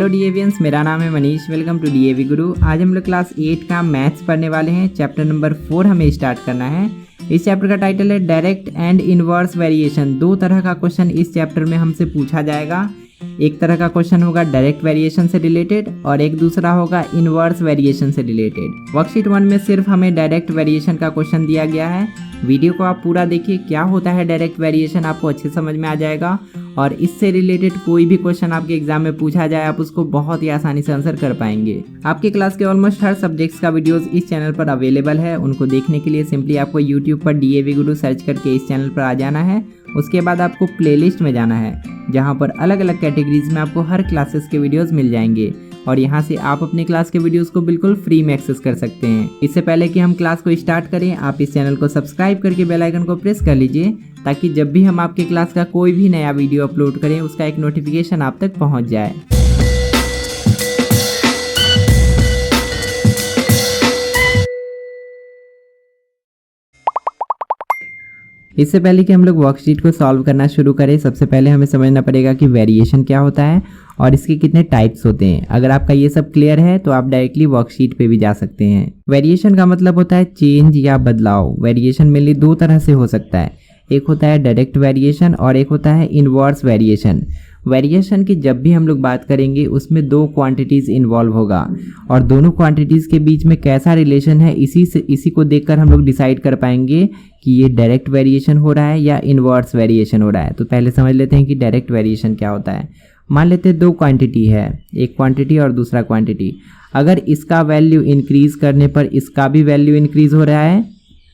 Hello डीएवियंस, मेरा नाम है मनीष। वेलकम टू डीएवी गुरु। आज हम लोग क्लास 8 का मैथ्स पढ़ने वाले हैं। चैप्टर नंबर 4 हमें स्टार्ट करना है। इस चैप्टर का टाइटल है डायरेक्ट एंड इनवर्स वेरिएशन। दो तरह का क्वेश्चन इस चैप्टर में हमसे पूछा जाएगा। एक तरह का क्वेश्चन होगा डायरेक्ट वेरिएशन से रिलेटेड और एक दूसरा होगा इनवर्स वेरिएशन से रिलेटेड। वर्कशीट 1 में सिर्फ हमें डायरेक्ट वेरिएशन का क्वेश्चन दिया गया है। वीडियो को आप पूरा देखिए, क्या होता है डायरेक्ट वेरिएशन आपको अच्छे समझ में आ जाएगा और इससे रिलेटेड कोई भी क्वेश्चन आपके एग्जाम में पूछा जाए आप उसको बहुत ही आसानी से आंसर कर पाएंगे। आपके क्लास के ऑलमोस्ट हर सब्जेक्ट्स का वीडियोस इस चैनल पर अवेलेबल है। उनको देखने के लिए सिंपली आपको यूट्यूब पर डीएवी गुरु सर्च करके इस चैनल पर आ जाना है। उसके बाद आपको प्लेलिस्ट में जाना है, जहाँ पर अलग अलग कैटेगरीज में आपको हर क्लासेस के वीडियोस मिल जाएंगे और यहाँ से आप अपने क्लास के वीडियोस को बिल्कुल फ्री में एक्सेस कर सकते हैं। इससे पहले कि हम क्लास को स्टार्ट करें, आप इस चैनल को सब्सक्राइब करके बेल आइकन को प्रेस कर लीजिए, ताकि जब भी हम आपके क्लास का कोई भी नया वीडियो अपलोड करें उसका एक नोटिफिकेशन आप तक पहुँच जाए। इससे पहले कि हम लोग वर्कशीट को सॉल्व करना शुरू करें, सबसे पहले हमें समझना पड़ेगा कि वेरिएशन क्या होता है और इसके कितने टाइप्स होते हैं। अगर आपका ये सब क्लियर है तो आप डायरेक्टली वर्कशीट पे भी जा सकते हैं। वेरिएशन का मतलब होता है चेंज या बदलाव। वेरिएशन मेनली दो तरह से हो सकता है, एक होता है डायरेक्ट वेरिएशन और एक होता है इनवर्स वेरिएशन। वेरिएशन की जब भी हम लोग बात करेंगे उसमें दो क्वांटिटीज़ इन्वॉल्व होगा और दोनों क्वांटिटीज़ के बीच में कैसा रिलेशन है इसी को देखकर हम लोग डिसाइड कर पाएंगे कि ये डायरेक्ट वेरिएशन हो रहा है या इनवर्स वेरिएशन हो रहा है। तो पहले समझ लेते हैं कि डायरेक्ट वेरिएशन क्या होता है। मान लेते हैं दो क्वांटिटी है, एक क्वांटिटी और दूसरा क्वांटिटी। अगर इसका वैल्यू इंक्रीज़ करने पर इसका भी वैल्यू इंक्रीज़ हो रहा है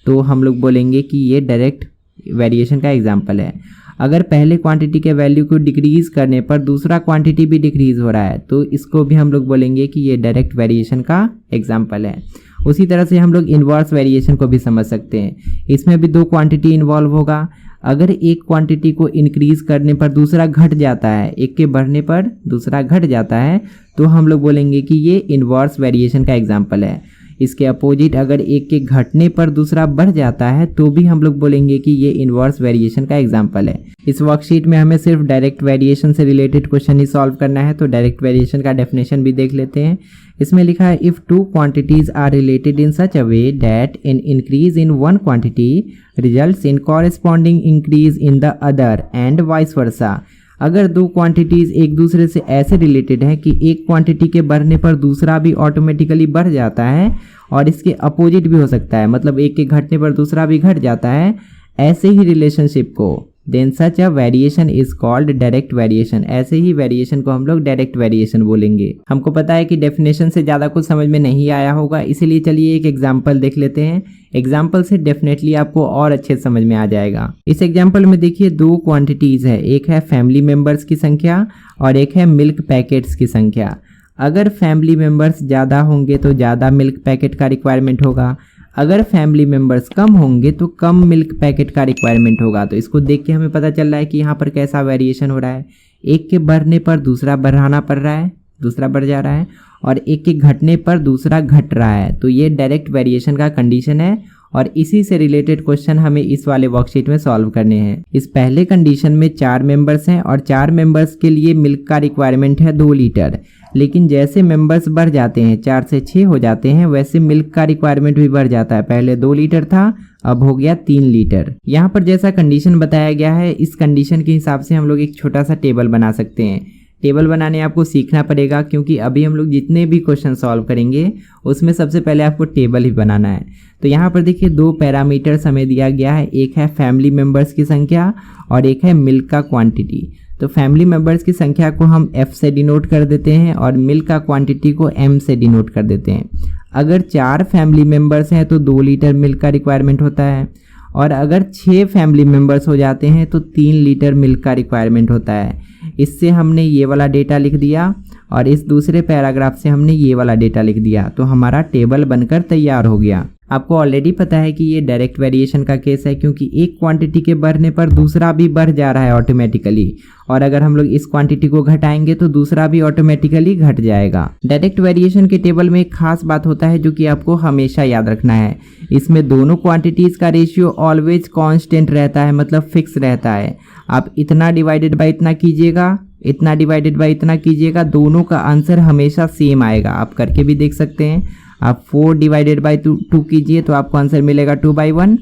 तो हम लोग बोलेंगे कि ये डायरेक्ट वेरिएशन का एग्जाम्पल है। अगर पहले क्वांटिटी के वैल्यू को डिक्रीज़ करने पर दूसरा क्वांटिटी भी डिक्रीज़ हो रहा है तो इसको भी हम लोग बोलेंगे कि ये डायरेक्ट वेरिएशन का एग्जाम्पल है। उसी तरह से हम लोग इनवर्स वेरिएशन को भी समझ सकते हैं। इसमें भी दो क्वांटिटी इन्वॉल्व होगा। अगर एक क्वांटिटी को इंक्रीज़ करने पर दूसरा घट जाता है, एक के बढ़ने पर दूसरा घट जाता है, तो हम लोग बोलेंगे कि ये इनवर्स वेरिएशन का एग्जाम्पल है। इसके अपोजिट अगर एक के घटने पर दूसरा बढ़ जाता है तो भी हम लोग बोलेंगे कि ये इनवर्स वेरिएशन का एग्जाम्पल है। इस वर्कशीट में हमें सिर्फ डायरेक्ट वेरिएशन से रिलेटेड क्वेश्चन ही सॉल्व करना है, तो डायरेक्ट वेरिएशन का डेफिनेशन भी देख लेते हैं। इसमें लिखा है if two quantities are related in such a way that an increase in one quantity results in corresponding increase in the other and vice versa. अगर दो क्वांटिटीज़ एक दूसरे से ऐसे रिलेटेड हैं कि एक क्वांटिटी के बढ़ने पर दूसरा भी ऑटोमेटिकली बढ़ जाता है और इसके अपोजिट भी हो सकता है, मतलब एक के घटने पर दूसरा भी घट जाता है, ऐसे ही रिलेशनशिप को then such a variation is called direct variation. ऐसे ही वेरिएशन को हम लोग डायरेक्ट वेरिएशन बोलेंगे। हमको पता है कि डेफिनेशन से ज़्यादा कुछ समझ में नहीं आया होगा, इसीलिए चलिए एक एग्जाम्पल देख लेते हैं। एग्जाम्पल से डेफिनेटली आपको और अच्छे समझ में आ जाएगा। इस एग्जाम्पल में देखिए दो क्वांटिटीज़ है, एक है फैमिली मेम्बर्स की संख्या और एक है मिल्क पैकेट्स की संख्या। अगर फैमिली मेम्बर्स ज़्यादा होंगे तो ज़्यादा मिल्क पैकेट का रिक्वायरमेंट होगा, अगर फैमिली मेम्बर्स कम होंगे तो कम मिल्क पैकेट का रिक्वायरमेंट होगा। तो इसको देख के हमें पता चल रहा है कि यहाँ पर कैसा वेरिएशन हो रहा है। एक के बढ़ने पर दूसरा बढ़ाना पड़ रहा है, दूसरा बढ़ जा रहा है, और एक के घटने पर दूसरा घट रहा है। तो ये डायरेक्ट वेरिएशन का कंडीशन है और इसी से रिलेटेड क्वेश्चन हमें इस वाले वर्कशीट में सॉल्व करने हैं। इस पहले कंडीशन में 4 मेंबर्स हैं और 4 मेंबर्स के लिए मिल्क का रिक्वायरमेंट है 2 लीटर। लेकिन जैसे मेंबर्स बढ़ जाते हैं, 4 से 6 हो जाते हैं, वैसे मिल्क का रिक्वायरमेंट भी बढ़ जाता है। पहले 2 लीटर था, अब हो गया 3 लीटर। यहाँ पर जैसा कंडीशन बताया गया है, इस कंडीशन के हिसाब से हम लोग एक छोटा सा टेबल बना सकते हैं। टेबल बनाने आपको सीखना पड़ेगा, क्योंकि अभी हम लोग जितने भी क्वेश्चन सॉल्व करेंगे उसमें सबसे पहले आपको टेबल ही बनाना है। तो यहाँ पर देखिए दो पैरामीटर्स हमें दिया गया है, एक है फैमिली मेम्बर्स की संख्या और एक है मिल्क का क्वांटिटी। तो फैमिली मेम्बर्स की संख्या को हम F से डिनोट कर देते हैं और मिल्क का क्वांटिटी को M से डिनोट कर देते हैं। अगर 4 फैमिली मेम्बर्स हैं तो 2 लीटर मिल्क का रिक्वायरमेंट होता है और अगर 6 फैमिली मेम्बर्स हो जाते हैं तो 3 लीटर मिल्क का रिक्वायरमेंट होता है। इससे हमने ये वाला डेटा लिख दिया और इस दूसरे पैराग्राफ से हमने ये वाला डेटा लिख दिया, तो हमारा टेबल बनकर तैयार हो गया। आपको ऑलरेडी पता है कि ये डायरेक्ट वेरिएशन का केस है, क्योंकि एक क्वांटिटी के बढ़ने पर दूसरा भी बढ़ जा रहा है ऑटोमेटिकली, और अगर हम लोग इस क्वांटिटी को घटाएंगे तो दूसरा भी ऑटोमेटिकली घट जाएगा। डायरेक्ट वेरिएशन के टेबल में एक खास बात होता है जो कि आपको हमेशा याद रखना है। इसमें दोनों क्वांटिटीज़ का रेशियो ऑलवेज कांस्टेंट रहता है, मतलब फिक्स रहता है। आप इतना डिवाइडेड बाय इतना कीजिएगा इतना डिवाइडेड बाय इतना कीजिएगा, दोनों का आंसर हमेशा सेम आएगा। आप करके भी देख सकते हैं। आप 4 डिवाइडेड बाय 2 कीजिए तो आपको आंसर मिलेगा 2/1।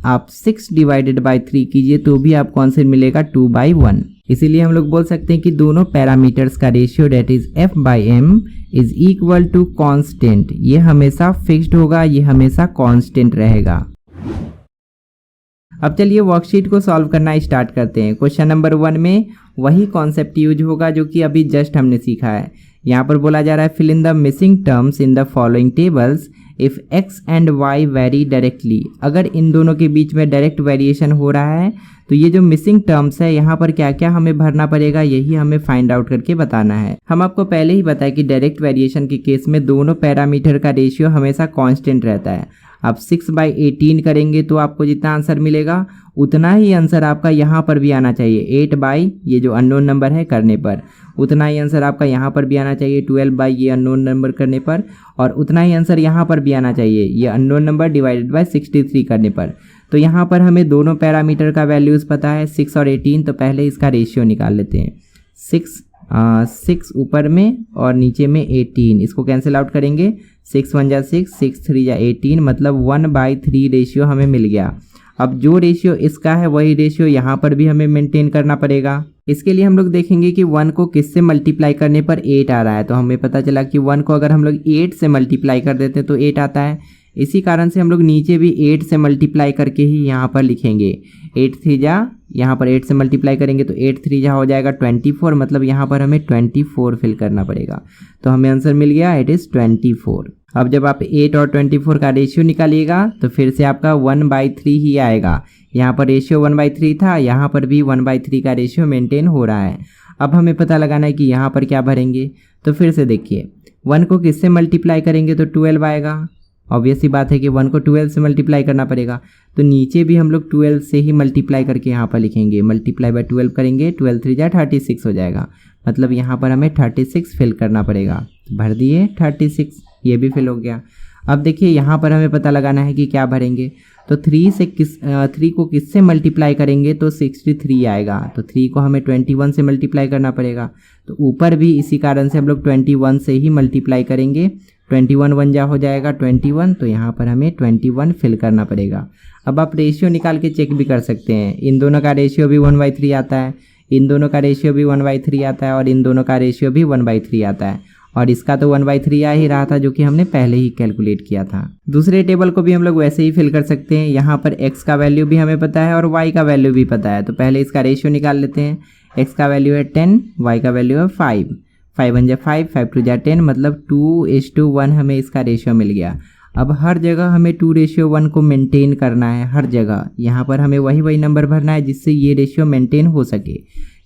आप 6 डिवाइडेड बाय 3 कीजिए तो भी आपको आंसर मिलेगा 2/1। इसीलिए हम लोग बोल सकते हैं कि दोनों पैरामीटर्स का ratio that is f/m is equal to constant. ये हमेशा फिक्स्ड होगा, ये हमेशा कांस्टेंट रहेगा। अब चलिए वर्कशीट को सॉल्व करना स्टार्ट करते हैं। क्वेश्चन नंबर 1 में वही कॉन्सेप्ट यूज होगा जो कि अभी जस्ट हमने सीखा है। यहाँ पर बोला जा रहा है fill in the missing terms in the following tables if x and y vary directly. अगर इन दोनों के बीच में डायरेक्ट वेरिएशन हो रहा है तो ये जो मिसिंग टर्म्स है यहाँ पर क्या क्या हमें भरना पड़ेगा, यही हमें फाइंड आउट करके बताना है। हम आपको पहले ही बताया कि डायरेक्ट वेरिएशन के केस में दोनों पैरामीटर का रेशियो हमेशा कांस्टेंट रहता है। आप 6/18 करेंगे तो आपको जितना आंसर मिलेगा उतना ही आंसर आपका यहाँ पर भी आना चाहिए। 8/, ये जो अननोन नंबर है, करने पर उतना ही आंसर आपका यहाँ पर भी आना चाहिए। 12/, ये अननोन नंबर करने पर, और उतना ही आंसर यहाँ पर भी आना चाहिए, ये अननोन नंबर डिवाइडेड बाय 63 करने पर। तो यहाँ पर हमें दोनों पैरामीटर का वैल्यूज़ पता है 6 और 18। तो पहले इसका रेशियो निकाल लेते हैं। 6 ऊपर में और नीचे में 18, इसको कैंसिल आउट करेंगे। 6 1 जा 6, 6 3 जा 18, मतलब 1/3 रेशियो हमें मिल गया। अब जो रेशियो इसका है वही रेशियो यहाँ पर भी हमें मेंटेन करना पड़ेगा। इसके लिए हम लोग देखेंगे कि 1 को किससे मल्टीप्लाई करने पर 8 आ रहा है। तो हमें पता चला कि 1 को अगर हम लोग 8 से मल्टीप्लाई कर देते हैं तो 8 आता है। इसी कारण से हम लोग नीचे भी 8 से मल्टीप्लाई करके ही यहाँ पर लिखेंगे। 8 3 जा, यहाँ पर 8 से मल्टीप्लाई करेंगे तो 8 3 जा हो जाएगा 24, मतलब यहाँ पर हमें 24 फिल करना पड़ेगा। तो हमें आंसर मिल गया, इट इज़ 24। अब जब आप 8 और 24 का रेशियो निकालिएगा तो फिर से आपका 1/3 ही आएगा। यहाँ पर रेशियो 1/3 था, यहाँ पर भी 1/3 का रेशियो मेंटेन हो रहा है। अब हमें पता लगाना है कि यहाँ पर क्या भरेंगे। तो फिर से देखिए, 1 को किससे मल्टीप्लाई करेंगे तो 12 आएगा। ऑब्वियस ही बात है कि 1 को 12 से मल्टीप्लाई करना पड़ेगा। तो नीचे भी हम लोग 12 से ही मल्टीप्लाई करके यहाँ पर लिखेंगे। मल्टीप्लाई बाय 12 करेंगे, 12 3 जा 36 हो जाएगा, मतलब यहाँ पर हमें 36 फिल करना पड़ेगा। भर दिए 36, ये भी फिल हो गया। अब देखिए यहाँ पर हमें पता लगाना है कि क्या भरेंगे। तो 3 को किससे मल्टीप्लाई करेंगे तो 63 आएगा। तो 3 को हमें 21 से मल्टीप्लाई करना पड़ेगा। तो ऊपर भी इसी कारण से हम लोग 21 से ही मल्टीप्लाई करेंगे। 21 1 जा हो जाएगा 21, तो यहाँ पर हमें 21 फिल करना पड़ेगा। अब आप रेशियो निकाल के चेक भी कर सकते हैं। इन दोनों का रेशियो भी 1/3 आता है, इन दोनों का रेशियो भी 1/3 आता है, और इन दोनों का रेशियो भी 1/3 आता है। और इसका तो 1/3 आ ही रहा था जो कि हमने पहले ही कैलकुलेट किया था। दूसरे टेबल को भी हम लोग वैसे ही फिल कर सकते हैं। यहाँ पर x का वैल्यू भी हमें पता है और y का वैल्यू भी पता है। तो पहले इसका रेशियो निकाल लेते हैं। x का वैल्यू है 10, y का वैल्यू है 5। 5 1 जा 5, 5 2 जा 10, मतलब 2:1 हमें इसका रेशियो मिल गया। अब हर जगह हमें 2:1 को मेंटेन करना है, हर जगह। यहाँ पर हमें वही नंबर भरना है जिससे ये रेशियो मेंटेन हो सके।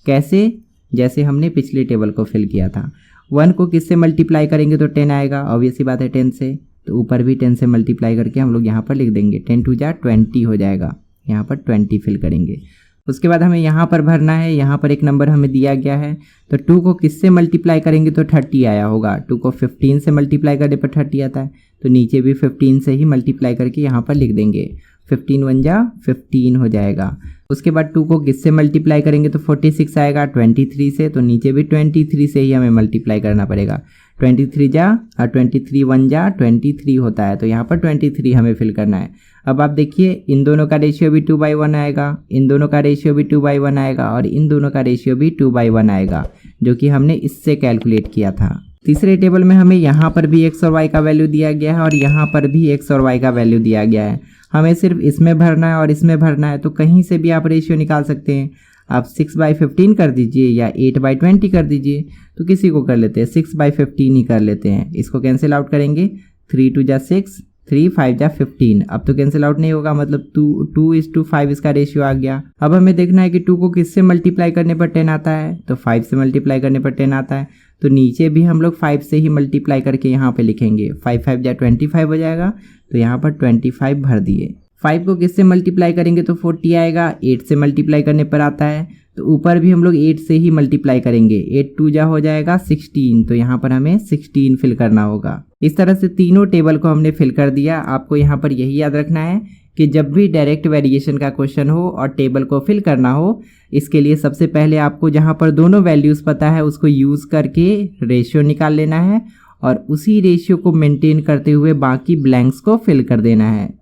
कैसे? जैसे हमने पिछले टेबल को फिल किया था। 1 को किससे मल्टीप्लाई करेंगे तो 10 आएगा, ऑब्वियस ही बात है 10 से। तो ऊपर भी 10 से मल्टीप्लाई करके हम लोग यहाँ पर लिख देंगे। 10 2 जा 20 हो जाएगा, यहाँ पर 20 फिल करेंगे। उसके बाद हमें यहाँ पर भरना है। यहाँ पर एक नंबर हमें दिया गया है, तो 2 को किससे मल्टीप्लाई करेंगे तो 30 आया होगा। 2 को 15 से मल्टीप्लाई करने पर 30 आता है, तो नीचे भी 15 से ही मल्टीप्लाई करके यहाँ पर लिख देंगे। 15 1 जा 15 हो जाएगा। उसके बाद 2 को किससे मल्टीप्लाई करेंगे तो 46 आएगा 23 से, तो नीचे भी 23 से ही हमें मल्टीप्लाई करना पड़ेगा। 23 जा और 23 1 जा 23 होता है, तो यहाँ पर 23 हमें फिल करना है। अब आप देखिए, इन दोनों का रेशियो भी 2/1 आएगा, इन दोनों का रेशियो भी 2/1 आएगा, और इन दोनों का रेशियो भी 2/1 आएगा, जो कि हमने इससे कैलकुलेट किया था। तीसरे टेबल में हमें यहाँ पर भी x और y का वैल्यू दिया गया है और यहाँ पर भी x और y का वैल्यू दिया गया है। हमें सिर्फ इसमें भरना है और इसमें भरना है, तो कहीं से भी आप रेशियो निकाल सकते हैं। आप 6/15 कर दीजिए या 8/20 कर दीजिए। तो किसी को कर लेते हैं 6/15 ही कर लेते हैं। इसको कैंसिल आउट करेंगे। 3 2 जा 6, 3 5 जा 15। अब तो कैंसिल आउट नहीं होगा, मतलब 2:5 इसका रेशियो आ गया। अब हमें देखना है कि 2 को किससे मल्टीप्लाई करने पर 10 आता है, तो 5 से मल्टीप्लाई करने पर 10 आता है। तो नीचे भी हम लोग 5 से ही मल्टीप्लाई करके यहाँ पे लिखेंगे। 5 5 जा 25 हो जाएगा, तो यहाँ पर 25 भर दिए। 5 को किससे मल्टीप्लाई करेंगे तो 40 आएगा। 8 से मल्टीप्लाई करने पर आता है, तो ऊपर भी हम लोग 8 से ही मल्टीप्लाई करेंगे। 8 2 जा हो जाएगा 16, तो यहाँ पर हमें 16 फिल करना होगा। इस तरह से तीनों टेबल को हमने फिल कर दिया। आपको यहाँ पर यही याद रखना है कि जब भी डायरेक्ट वेरिएशन का क्वेश्चन हो और टेबल को फिल करना हो, इसके लिए सबसे पहले आपको जहाँ पर दोनों वैल्यूज़ पता है उसको यूज़ करके रेशियो निकाल लेना है और उसी रेशियो को मेंटेन करते हुए बाकी ब्लैंक्स को फिल कर देना है।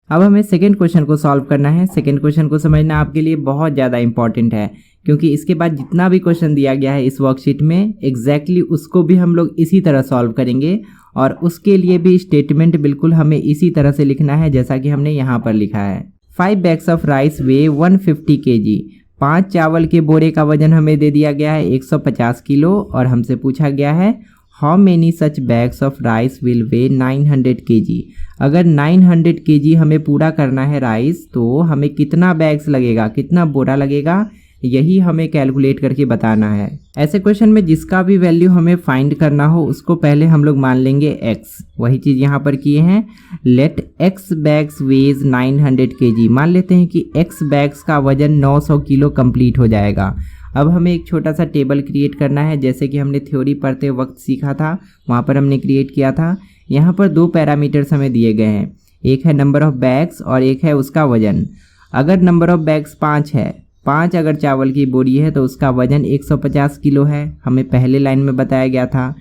अब हमें सेकेंड क्वेश्चन को सॉल्व करना है। सेकेंड क्वेश्चन को समझना आपके लिए बहुत ज़्यादा इंपॉर्टेंट है, क्योंकि इसके बाद जितना भी क्वेश्चन दिया गया है इस वर्कशीट में एग्जैक्टली उसको भी हम लोग इसी तरह सॉल्व करेंगे और उसके लिए भी स्टेटमेंट बिल्कुल हमें इसी तरह से लिखना है जैसा कि हमने यहाँ पर लिखा है। 5 bags of rice way 150 kg। 5 चावल के बोरे का वजन हमें दे दिया गया है 150 किलो और हमसे पूछा गया है how many such bags of rice will way 900 kg। अगर 900 kg हमें पूरा करना है राइस तो हमें कितना बैग्स लगेगा, कितना बोरा लगेगा, यही हमें कैलकुलेट करके बताना है। ऐसे क्वेश्चन में जिसका भी वैल्यू हमें फाइंड करना हो उसको पहले हम लोग मान लेंगे x। वही चीज़ यहाँ पर किए हैं। Let x bags weighs 900 kg। मान लेते हैं कि x बैग्स का वजन 900 किलो कंप्लीट हो जाएगा। अब हमें एक छोटा सा टेबल क्रिएट करना है, जैसे कि हमने थ्योरी पढ़ते वक्त सीखा था, वहाँ पर हमने क्रिएट किया था। यहाँ पर 2 पैरामीटर्स हमें दिए गए हैं, एक है नंबर ऑफ बैग्स और एक है उसका वजन। अगर नंबर ऑफ बैग्स 5 है, 5 अगर चावल की बोरी है तो उसका वजन 150 किलो है, हमें पहले लाइन में बताया गया था।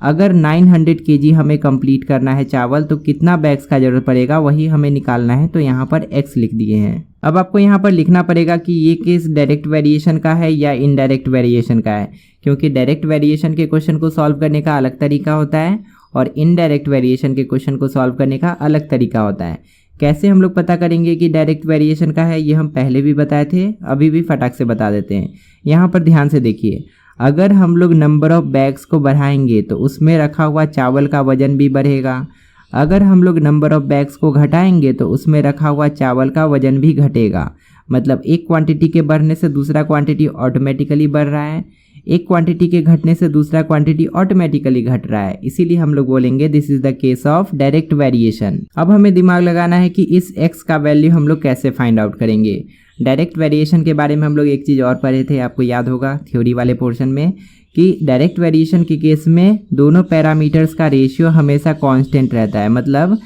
अगर 900 kg हमें कंप्लीट करना है चावल तो कितना बैग्स का जरूरत पड़ेगा वही हमें निकालना है, तो यहाँ पर x लिख दिए हैं। अब आपको यहाँ पर लिखना पड़ेगा कि ये केस डायरेक्ट वेरिएशन का है या इनडायरेक्ट वेरिएशन का है, क्योंकि डायरेक्ट वेरिएशन के क्वेश्चन को सॉल्व करने का अलग तरीका होता है और इनडायरेक्ट वेरिएशन के क्वेश्चन को सॉल्व करने का अलग तरीका होता है। कैसे हम लोग पता करेंगे कि डायरेक्ट वेरिएशन का है, ये हम पहले भी बताए थे, अभी भी फटाक से बता देते हैं। यहाँ पर ध्यान से देखिए, अगर हम लोग नंबर ऑफ बैग्स को बढ़ाएंगे तो उसमें रखा हुआ चावल का वजन भी बढ़ेगा। अगर हम लोग नंबर ऑफ बैग्स को घटाएंगे तो उसमें रखा हुआ चावल का वजन भी घटेगा। मतलब एक क्वांटिटी के बढ़ने से दूसरा क्वांटिटी ऑटोमेटिकली बढ़ रहा है, एक क्वांटिटी के घटने से दूसरा क्वांटिटी ऑटोमेटिकली घट रहा है। इसीलिए हम लोग बोलेंगे this is the case of direct variation. अब हमें दिमाग लगाना है कि इस x का वैल्यू हम लोग कैसे फाइंड आउट करेंगे। डायरेक्ट वेरिएशन के बारे में हम लोग एक चीज़ और पढ़े थे, आपको याद होगा थ्योरी वाले पोर्शन में, कि डायरेक्ट वेरिएशन के केस में दोनों पैरामीटर्स का रेशियो हमेशा कांस्टेंट रहता है। मतलब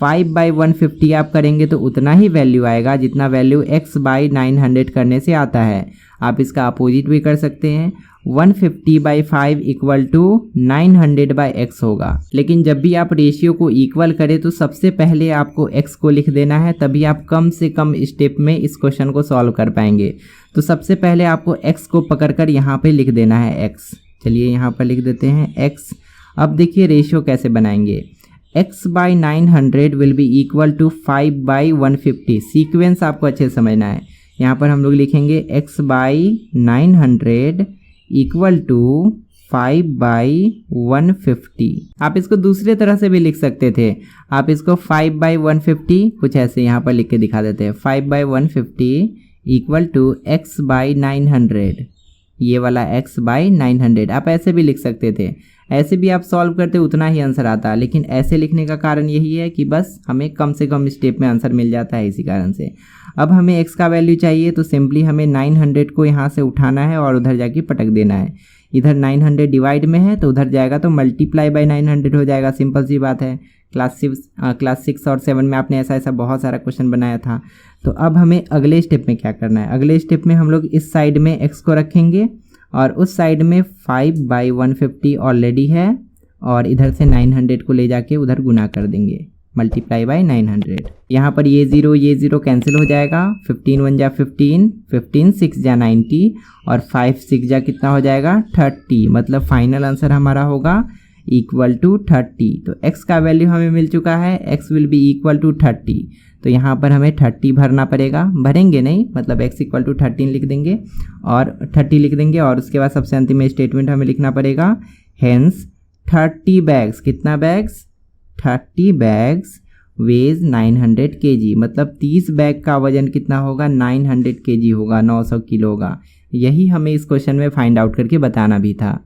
5/150 आप करेंगे तो उतना ही वैल्यू आएगा जितना वैल्यू x/900 करने से आता है। आप इसका अपोजिट भी कर सकते हैं, 150/5 इक्वल टू 900/x होगा। लेकिन जब भी आप रेशियो को इक्वल करें तो सबसे पहले आपको x को लिख देना है, तभी आप कम से कम स्टेप में इस क्वेश्चन को सॉल्व कर पाएंगे। तो सबसे पहले आपको x को पकड़कर यहाँ पे लिख देना है x। चलिए यहाँ पर लिख देते हैं x। अब देखिए रेशियो कैसे बनाएंगे। x/900 will be equal to 5/150। Sequence आपको अच्छे से समझना है। यहाँ पर हम लोग लिखेंगे x/900 इक्वल टू 5/150। आप इसको दूसरे तरह से भी लिख सकते थे। आप इसको 5/150 कुछ ऐसे यहाँ पर लिख के दिखा देते हैं, 5/150 इक्वल टू x/900। ये वाला x/900 आप ऐसे भी लिख सकते थे। ऐसे भी आप सॉल्व करते उतना ही आंसर आता, लेकिन ऐसे लिखने का कारण यही है कि बस हमें कम से कम स्टेप में आंसर मिल जाता है, इसी कारण से। अब हमें x का वैल्यू चाहिए तो सिंपली हमें 900 को यहाँ से उठाना है और उधर जाके पटक देना है। इधर 900 डिवाइड में है तो उधर जाएगा तो मल्टीप्लाई बाय 900 हो जाएगा। सिंपल सी बात है। क्लास 6 और 7 में आपने ऐसा बहुत सारा क्वेश्चन बनाया था। तो अब हमें अगले स्टेप में क्या करना है। अगले स्टेप में हम लोग इस साइड में x को रखेंगे और उस साइड में 5/150 ऑलरेडी है और इधर से 900 को ले जाके उधर गुना कर देंगे, मल्टीप्लाई बाय 900। यहाँ पर ये जीरो कैंसिल हो जाएगा। 15 1 जा 15, 15 6 जा 90 और 5 6 जा कितना हो जाएगा 30। मतलब फाइनल आंसर हमारा होगा इक्वल टू 30। तो x का वैल्यू हमें मिल चुका है, x will be equal to 30। तो यहाँ पर हमें 30 भरना पड़ेगा, भरेंगे नहीं, मतलब x इक्वल टू 13 लिख देंगे और 30 लिख देंगे और उसके बाद सबसे अंतिम में स्टेटमेंट हमें लिखना पड़ेगा हेंस 30 बैग्स। कितना बैग्स 30 बैग्स वेज 900 kg। मतलब 30 बैग का वजन कितना होगा 900 kg होगा, 900 किलो होगा। यही हमें इस क्वेश्चन में फाइंड आउट करके बताना भी था।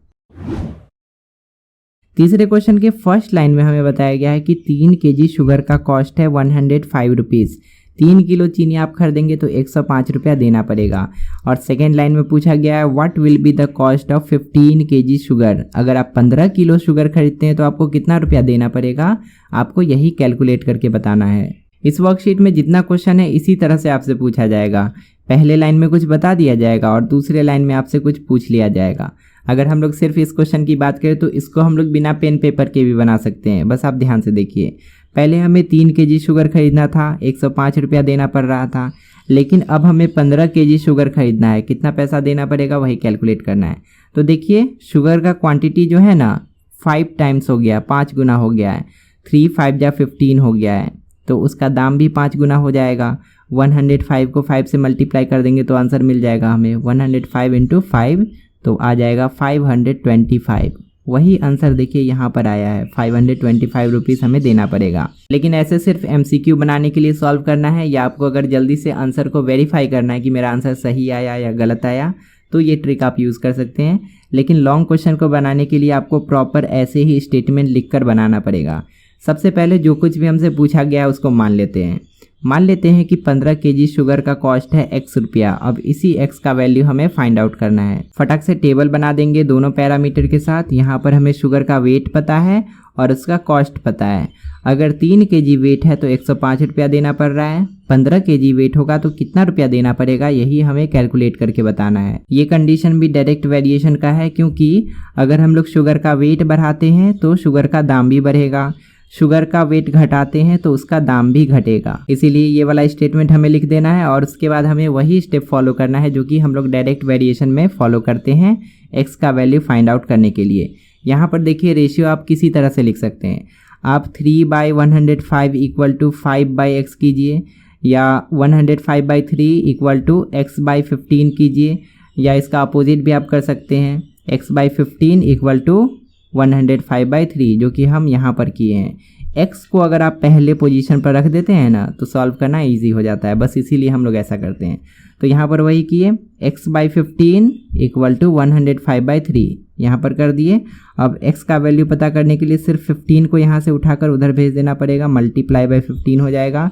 तीसरे क्वेश्चन के फर्स्ट लाइन में हमें बताया गया है कि 3 kg शुगर का कॉस्ट है 105 रुपीज़। 3 किलो चीनी आप खरीदेंगे तो 105 रुपया देना पड़ेगा। और सेकेंड लाइन में पूछा गया है what will be the cost of 15 kg sugar. अगर आप 15 किलो शुगर खरीदते हैं तो आपको कितना रुपया देना पड़ेगा, आपको यही कैलकुलेट करके बताना है। इस वर्कशीट में जितना क्वेश्चन है इसी तरह से आपसे पूछा जाएगा। पहले लाइन में कुछ बता दिया जाएगा और दूसरे लाइन में आपसे कुछ पूछ लिया जाएगा। अगर हम लोग सिर्फ इस क्वेश्चन की बात करें तो इसको हम लोग बिना पेन पेपर के भी बना सकते हैं। बस आप ध्यान से देखिए, पहले हमें 3 kg शुगर खरीदना था, 105 रुपया देना पड़ रहा था, लेकिन अब हमें 15 kg शुगर खरीदना है, कितना पैसा देना पड़ेगा वही कैलकुलेट करना है। तो देखिए शुगर का क्वांटिटी जो है ना 5 टाइम्स हो गया, 5 गुना हो गया है, 3 5 जा 15 हो गया है, तो उसका दाम भी 5 गुना हो जाएगा। 105 को 5 से मल्टीप्लाई कर देंगे तो आंसर मिल जाएगा हमें 105 इंटू 5, तो आ जाएगा 525। वही आंसर देखिए यहाँ पर आया है, 525 रुपीज़ हमें देना पड़ेगा। लेकिन ऐसे सिर्फ MCQ बनाने के लिए सॉल्व करना है, या आपको अगर जल्दी से आंसर को वेरीफाई करना है कि मेरा आंसर सही आया या गलत आया, तो ये ट्रिक आप यूज़ कर सकते हैं। लेकिन लॉन्ग क्वेश्चन को बनाने के लिए आपको प्रॉपर ऐसे ही स्टेटमेंट लिख कर बनाना पड़ेगा। सबसे पहले जो कुछ भी हमसे पूछा गया है उसको मान लेते हैं। मान लेते हैं कि 15 kg शुगर का कॉस्ट है x रुपया। अब इसी x का वैल्यू हमें फाइंड आउट करना है। फटाक से टेबल बना देंगे दोनों पैरामीटर के साथ। यहाँ पर हमें शुगर का वेट पता है और उसका कॉस्ट पता है। अगर 3 kg वेट है तो 105 रुपया देना पड़ रहा है, 15 kg वेट होगा तो कितना रुपया देना पड़ेगा, यही हमें कैलकुलेट करके बताना है। ये कंडीशन भी डायरेक्ट वेरिएशन का है, क्योंकि अगर हम लोग शुगर का वेट बढ़ाते हैं तो शुगर का दाम भी बढ़ेगा, शुगर का वेट घटाते हैं तो उसका दाम भी घटेगा। इसीलिए ये वाला स्टेटमेंट हमें लिख देना है और उसके बाद हमें वही स्टेप फॉलो करना है जो कि हम लोग डायरेक्ट वेरिएशन में फॉलो करते हैं x का वैल्यू फाइंड आउट करने के लिए। यहाँ पर देखिए रेशियो आप किसी तरह से लिख सकते हैं। आप 3/105 इक्वल टू 5/x कीजिए, या 105/3 इक्वल टू x/15 कीजिए, या इसका अपोजिट भी आप कर सकते हैं, x/15 इक्वल टू 105/3, जो कि हम यहाँ पर किए हैं। x को अगर आप पहले पोजीशन पर रख देते हैं ना तो सॉल्व करना इजी हो जाता है, बस इसीलिए हम लोग ऐसा करते हैं। तो यहाँ पर वही किए, x/15 इक्वल टू 105/3 यहाँ पर कर दिए। अब x का वैल्यू पता करने के लिए सिर्फ 15 को यहाँ से उठाकर उधर भेज देना पड़ेगा, मल्टीप्लाई बाय 15 हो जाएगा,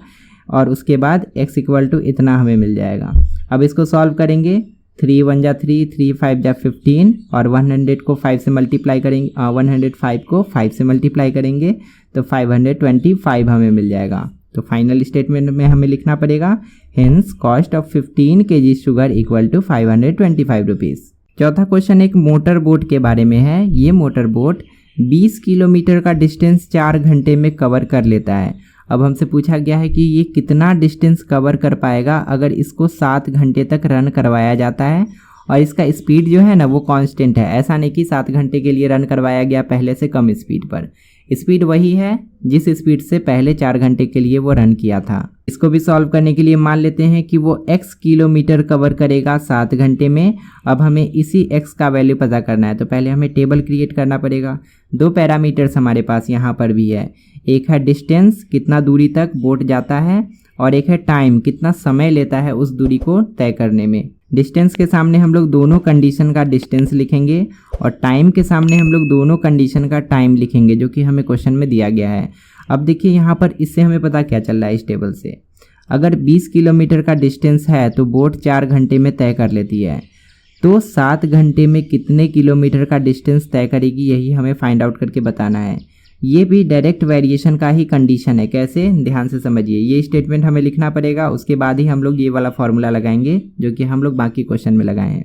और उसके बाद x इक्वल टू इतना हमें मिल जाएगा। अब इसको सॉल्व करेंगे, 3 1 जा 3, 3 5 जा 15, और 100 को 5 से मल्टीप्लाई करेंगे, 105 को 5 से मल्टीप्लाई करेंगे तो 525 हमें मिल जाएगा। तो फाइनल स्टेटमेंट में हमें लिखना पड़ेगा hence cost of 15 kg sugar equal to 525 rupees. चौथा क्वेश्चन एक मोटर बोट के बारे में है। ये मोटर बोट 20 किलोमीटर का डिस्टेंस 4 घंटे में कवर कर लेता है। अब हमसे पूछा गया है कि ये कितना डिस्टेंस कवर कर पाएगा अगर इसको 7 घंटे तक रन करवाया जाता है, और इसका स्पीड जो है ना वो कांस्टेंट है। ऐसा नहीं कि 7 घंटे के लिए रन करवाया गया पहले से कम स्पीड पर, स्पीड वही है जिस स्पीड से पहले 4 घंटे के लिए वो रन किया था। इसको भी सॉल्व करने के लिए मान लेते हैं कि वो x किलोमीटर कवर करेगा 7 घंटे में। अब हमें इसी x का वैल्यू पता करना है, तो पहले हमें टेबल क्रिएट करना पड़ेगा। 2 पैरामीटर्स हमारे पास यहाँ पर भी है, एक है डिस्टेंस कितना दूरी तक बोट जाता है, और एक है टाइम कितना समय लेता है उस दूरी को तय करने में। डिस्टेंस के सामने हम लोग दोनों कंडीशन का डिस्टेंस लिखेंगे, और टाइम के सामने हम लोग दोनों कंडीशन का टाइम लिखेंगे जो कि हमें क्वेश्चन में दिया गया है। अब देखिए यहाँ पर इससे हमें पता क्या चल रहा है इस टेबल से, अगर 20 किलोमीटर का डिस्टेंस है तो बोट 4 घंटे में तय कर लेती है, तो 7 घंटे में कितने किलोमीटर का डिस्टेंस तय करेगी, यही हमें फाइंड आउट करके बताना है। ये भी डायरेक्ट वेरिएशन का ही कंडीशन है। कैसे, ध्यान से समझिए। ये स्टेटमेंट हमें लिखना पड़ेगा, उसके बाद ही हम लोग ये वाला फॉर्मूला लगाएंगे जो कि हम लोग बाकी क्वेश्चन में लगाए हैं।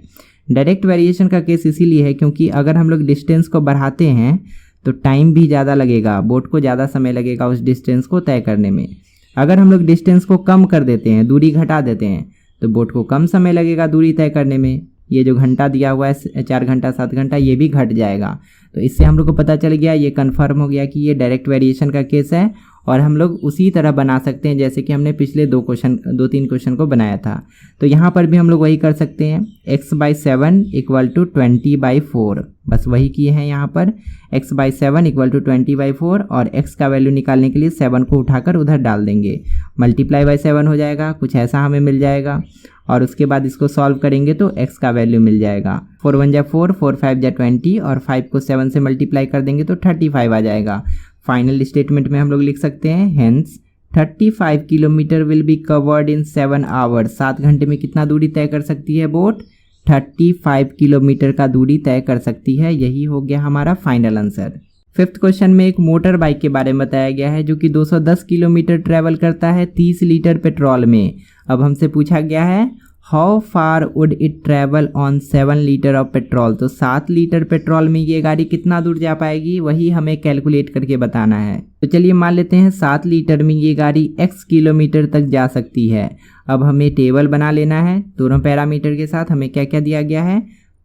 डायरेक्ट वेरिएशन का केस इसीलिए है क्योंकि अगर हम लोग डिस्टेंस को बढ़ाते हैं तो टाइम भी ज़्यादा लगेगा, बोट को ज़्यादा समय लगेगा उस डिस्टेंस को तय करने में। अगर हम लोग डिस्टेंस को कम कर देते हैं, दूरी घटा देते हैं, तो बोट को कम समय लगेगा दूरी तय करने में। ये जो घंटा दिया हुआ है 4 घंटा 7 घंटा, ये भी घट जाएगा। तो इससे हम लोग को पता चल गया, ये कंफर्म हो गया कि ये डायरेक्ट वेरिएशन का केस है, और हम लोग उसी तरह बना सकते हैं जैसे कि हमने पिछले 2-3 क्वेश्चन को बनाया था। तो यहाँ पर भी हम लोग वही कर सकते हैं, x/7 इक्वल टू 20/4, बस वही किए हैं यहाँ पर, x/7 इक्वल टू 20/4, और x का वैल्यू निकालने के लिए 7 को उठाकर उधर डाल देंगे, मल्टीप्लाई बाय 7 हो जाएगा, कुछ ऐसा हमें मिल जाएगा। और उसके बाद इसको सॉल्व करेंगे तो x का वैल्यू मिल जाएगा, 4 1 जा 4, 4 5 जा 20, और 5 को 7 से मल्टीप्लाई कर देंगे तो 35 आ जाएगा। फाइनल स्टेटमेंट में हम लोग लिख सकते हैं hence 35 kilometre will be covered in 7 hours. 7 घंटे में कितना दूरी तय कर सकती है बोट? 35 किलोमीटर का दूरी तय कर सकती है। यही हो गया हमारा फाइनल आंसर। फिफ्थ क्वेश्चन में एक मोटर बाइक के बारे में बताया गया है जो कि 210 किलोमीटर ट्रैवल करता है 30 लीटर पेट्रोल में। अब हमसे पूछा गया है how far would it travel on 7 litre of petrol. तो 7 लीटर पेट्रोल में ये गाड़ी कितना दूर जा पाएगी, वही हमें कैलकुलेट करके बताना है। तो चलिए मान लेते हैं 7 लीटर में ये गाड़ी x किलोमीटर तक जा सकती है। अब हमें टेबल बना लेना है दोनों पैरामीटर के साथ। हमें क्या क्या दिया गया है?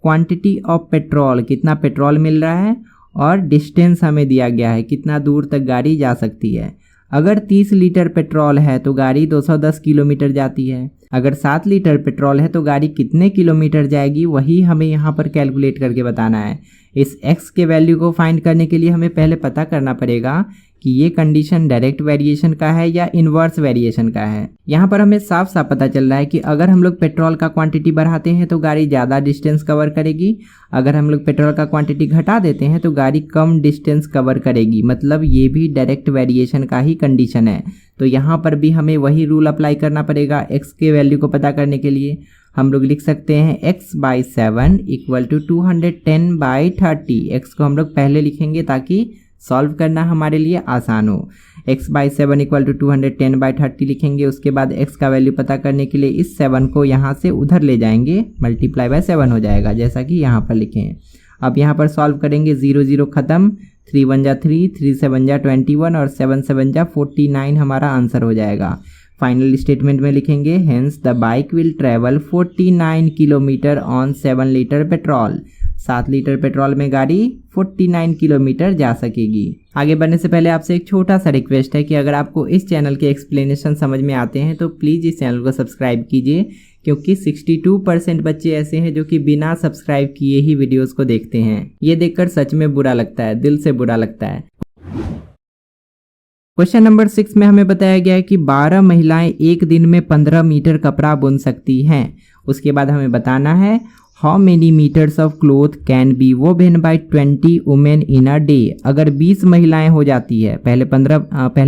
क्वांटिटी ऑफ पेट्रोल, कितना पेट्रोल मिल रहा है, और डिस्टेंस हमें दिया गया है कितना दूर तक गाड़ी जा सकती है। अगर 30 लीटर पेट्रोल है तो गाड़ी 210 किलोमीटर जाती है। अगर 7 लीटर पेट्रोल है तो गाड़ी कितने किलोमीटर जाएगी, वही हमें यहाँ पर कैलकुलेट करके बताना है। इस x के वैल्यू को फाइंड करने के लिए हमें पहले पता करना पड़ेगा कि ये कंडीशन डायरेक्ट वेरिएशन का है या इन्वर्स वेरिएशन का है। यहाँ पर हमें साफ साफ पता चल रहा है कि अगर हम लोग पेट्रोल का क्वांटिटी बढ़ाते हैं तो गाड़ी ज़्यादा डिस्टेंस कवर करेगी, अगर हम लोग पेट्रोल का क्वांटिटी घटा देते हैं तो गाड़ी कम डिस्टेंस कवर करेगी। मतलब ये भी डायरेक्ट वेरिएशन का ही कंडीशन है। तो यहाँ पर भी हमें वही रूल अप्लाई करना पड़ेगा x के वैल्यू को पता करने के लिए। हम लोग लिख सकते हैं x/7 इक्वल टू 210/30। x को हम लोग पहले लिखेंगे ताकि सॉल्व करना हमारे लिए आसान हो। x/7 इक्वल टू 210/30 लिखेंगे। उसके बाद x का वैल्यू पता करने के लिए इस 7 को यहाँ से उधर ले जाएंगे, मल्टीप्लाई बाय 7 हो जाएगा जैसा कि यहाँ पर लिखे हैं। अब यहाँ पर सॉल्व करेंगे, 0 0 खत्म, 3 1 जा 3, 3 7 जा 21 और 7 7 जा 49 हमारा आंसर हो जाएगा। फाइनल स्टेटमेंट में लिखेंगे hence the bike will travel 49 kilometre on 7 litre petrol. 7 litre petrol में गाड़ी 49 किलोमीटर जा सकेगी। आगे बढ़ने से पहले आपसे एक छोटा सा रिक्वेस्ट है कि अगर आपको इस चैनल के एक्सप्लेनेशन समझ में आते हैं तो प्लीज़ इस चैनल को सब्सक्राइब कीजिए, क्योंकि 62% बच्चे ऐसे हैं जो कि बिना सब्सक्राइब किए ही वीडियोस को देखते हैं। ये देखकर सच में बुरा लगता है, दिल से बुरा लगता है। क्वेश्चन नंबर 6 में हमें बताया गया है कि 12 महिलाएं एक दिन में 15 मीटर कपड़ा बुन सकती हैं। उसके बाद हमें बताना है how many metres of cloth can be woven by 20 women in a day. अगर 20 महिलाएं हो जाती है, पहले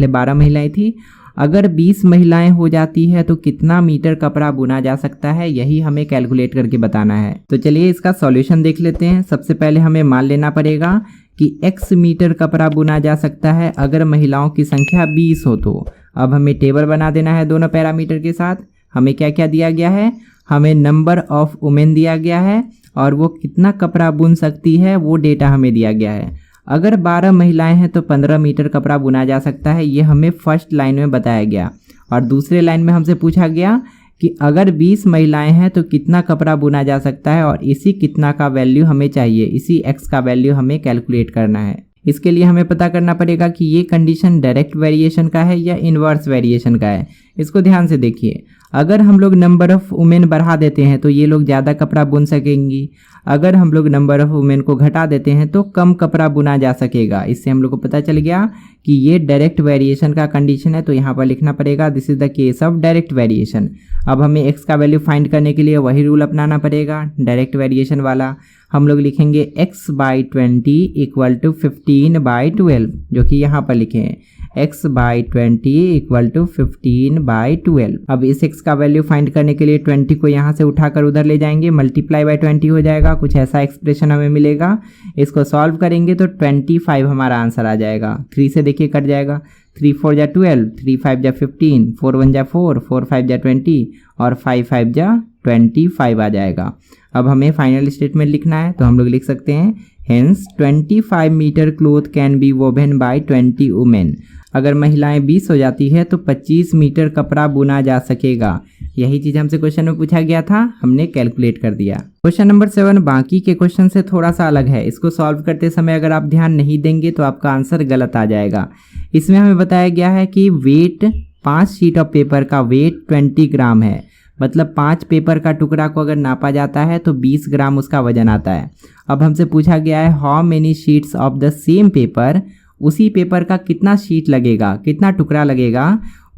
12 महिलाएं थी, अगर 20 महिलाएं हो जाती है तो कितना मीटर कपड़ा बुना जा सकता है, यही हमें कैलकुलेट करके बताना है। तो चलिए इसका सॉल्यूशन देख लेते हैं। सबसे पहले हमें मान लेना पड़ेगा कि x मीटर कपड़ा बुना जा सकता है अगर महिलाओं की संख्या 20 हो तो। अब हमें टेबल बना देना है दोनों पैरामीटर के साथ। हमें क्या क्या दिया गया है? हमें नंबर ऑफ वुमेन दिया गया है और वो कितना कपड़ा बुन सकती है वो डेटा हमें दिया गया है। अगर 12 महिलाएं हैं तो 15 मीटर कपड़ा बुना जा सकता है, ये हमें फर्स्ट लाइन में बताया गया। और दूसरे लाइन में हमसे पूछा गया कि अगर 20 महिलाएं हैं तो कितना कपड़ा बुना जा सकता है, और इसी कितना का वैल्यू हमें चाहिए, इसी x का वैल्यू हमें कैलकुलेट करना है। इसके लिए हमें पता करना पड़ेगा कि ये कंडीशन डायरेक्ट वेरिएशन का है या इन्वर्स वेरिएशन का है। इसको ध्यान से देखिए, अगर हम लोग नंबर ऑफ वुमेन बढ़ा देते हैं तो ये लोग ज़्यादा कपड़ा बुन सकेंगी, अगर हम लोग नंबर ऑफ वुमेन को घटा देते हैं तो कम कपड़ा बुना जा सकेगा। इससे हम लोग को पता चल गया कि ये डायरेक्ट वेरिएशन का कंडीशन है। तो यहाँ पर लिखना पड़ेगा this is the case of direct variation. अब हमें x का वैल्यू फाइंड करने के लिए वही रूल अपनाना पड़ेगा डायरेक्ट वेरिएशन वाला। हम लोग लिखेंगे x/20 इक्वल टू 15/12, जो कि यहाँ पर लिखे हैं x/20 इक्वल टू 15/12। अब इस x का वैल्यू फाइंड करने के लिए 20 को यहाँ से उठाकर उधर ले जाएंगे, मल्टीप्लाई बाय 20 हो जाएगा। कुछ ऐसा एक्सप्रेशन हमें मिलेगा। इसको सॉल्व करेंगे तो 25 हमारा आंसर आ जाएगा। 3 से देखिए कट जाएगा, 3 4 जा 12, 3 5 जा 15, 4 1 जा 4, 4 5 जा 20 और 5 5 जा 25 आ जाएगा। अब हमें फाइनल स्टेटमेंट लिखना है, तो हम लोग लिख सकते हैं hence 25 metre cloth can be woven by 20 women. अगर महिलाएं 20 हो जाती है तो 25 मीटर कपड़ा बुना जा सकेगा। यही चीज़ हमसे क्वेश्चन में पूछा गया था, हमने कैलकुलेट कर दिया। क्वेश्चन नंबर 7 बाकी के क्वेश्चन से थोड़ा सा अलग है। इसको सॉल्व करते समय अगर आप ध्यान नहीं देंगे तो आपका आंसर गलत आ जाएगा। इसमें हमें बताया गया है कि वेट 5 शीट ऑफ पेपर का वेट 20 ग्राम है। मतलब 5 पेपर का टुकड़ा को अगर नापा जाता है तो 20 ग्राम उसका वजन आता है। अब हमसे पूछा गया है how many sheets of the same paper, उसी पेपर का कितना शीट लगेगा, कितना टुकड़ा लगेगा,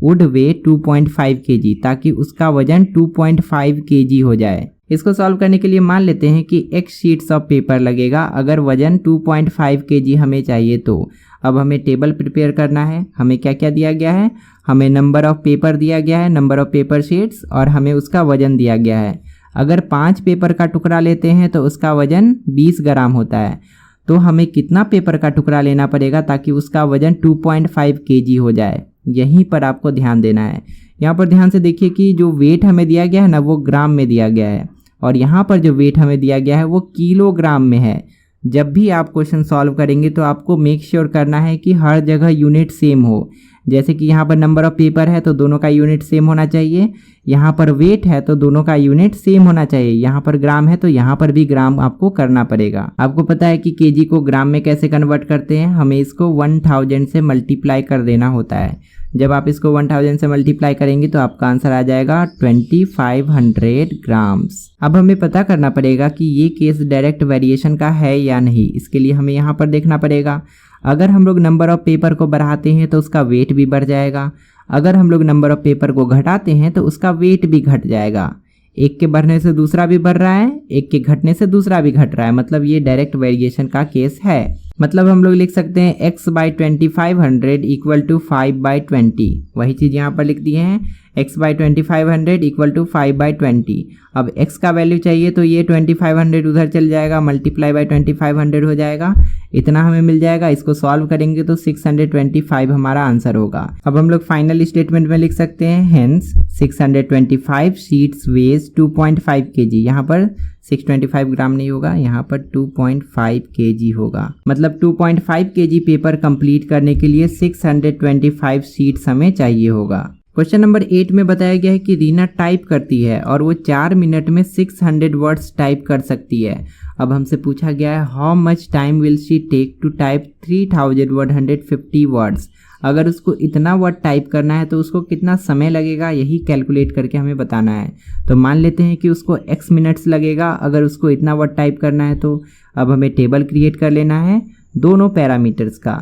वुड वे 2.5 kg, ताकि उसका वजन 2.5 kg हो जाए। इसको सॉल्व करने के लिए मान लेते हैं कि x शीट्स ऑफ पेपर लगेगा अगर वजन 2.5 kg हमें चाहिए तो। अब हमें टेबल प्रिपेयर करना है। हमें क्या क्या दिया गया है, हमें नंबर ऑफ पेपर दिया गया है, नंबर ऑफ पेपर शीट्स, और हमें उसका वजन दिया गया है। अगर 5 पेपर का टुकड़ा लेते हैं तो उसका वजन 20 ग्राम होता है। तो हमें कितना पेपर का टुकड़ा लेना पड़ेगा ताकि उसका वजन 2.5 kg हो जाए, यहीं पर आपको ध्यान देना है। यहाँ पर ध्यान से देखिए कि जो वेट हमें दिया गया है ना वो ग्राम में दिया गया है, और यहाँ पर जो वेट हमें दिया गया है वो किलोग्राम में है। जब भी आप क्वेश्चन सॉल्व करेंगे तो आपको मेक श्योर करना है कि हर जगह यूनिट सेम हो। जैसे कि यहाँ पर नंबर ऑफ पेपर है तो दोनों का यूनिट सेम होना चाहिए, यहाँ पर वेट है तो दोनों का यूनिट सेम होना चाहिए, यहाँ पर ग्राम है तो यहाँ पर भी ग्राम आपको करना पड़ेगा। आपको पता है कि केजी को ग्राम में कैसे कन्वर्ट करते हैं, हमें इसको 1000 से मल्टीप्लाई कर देना होता है। जब आप इसको 1000 से मल्टीप्लाई करेंगे तो आपका आंसर आ जाएगा 2500 ग्राम्स। अब हमें पता करना पड़ेगा कि ये केस डायरेक्ट वेरिएशन का है या नहीं। इसके लिए हमें यहाँ पर देखना पड़ेगा, अगर हम लोग नंबर ऑफ पेपर को बढ़ाते हैं तो उसका वेट भी बढ़ जाएगा, अगर हम लोग नंबर ऑफ पेपर को घटाते हैं तो उसका वेट भी घट जाएगा। एक के बढ़ने से दूसरा भी बढ़ रहा है, एक के घटने से दूसरा भी घट रहा है, मतलब ये डायरेक्ट वेरिएशन का केस है। मतलब हम लोग लिख सकते हैं x/2500 इक्वल टू 5/20। वही चीज़ यहाँ पर लिख दिए हैं, x/2500 इक्वल टू 5/20। अब x का वैल्यू चाहिए तो ये 2500 उधर चल जाएगा, मल्टीप्लाई बाई 2500 हो जाएगा, इतना हमें मिल जाएगा। इसको सॉल्व करेंगे तो 625 हमारा आंसर होगा। अब हम लोग फाइनल स्टेटमेंट में लिख सकते हैं, हेंस 625 शीट्स वेज 2.5 kg। यहाँ पर 625 ग्राम नहीं होगा, यहाँ पर 2.5 kg होगा। मतलब 2.5 kg पेपर कंप्लीट करने के लिए 625 शीट्स हमें चाहिए होगा। क्वेश्चन नंबर 8 में बताया गया है कि रीना टाइप करती है और वो 4 मिनट में 600 वर्ड्स टाइप कर सकती है। अब हमसे पूछा गया है how much time will she take to type 3150 words. अगर उसको इतना वर्ड टाइप करना है तो उसको कितना समय लगेगा, यही कैलकुलेट करके हमें बताना है। तो मान लेते हैं कि उसको x मिनट्स लगेगा अगर उसको इतना वर्ड टाइप करना है तो। अब हमें टेबल क्रिएट कर लेना है दोनों पैरामीटर्स का।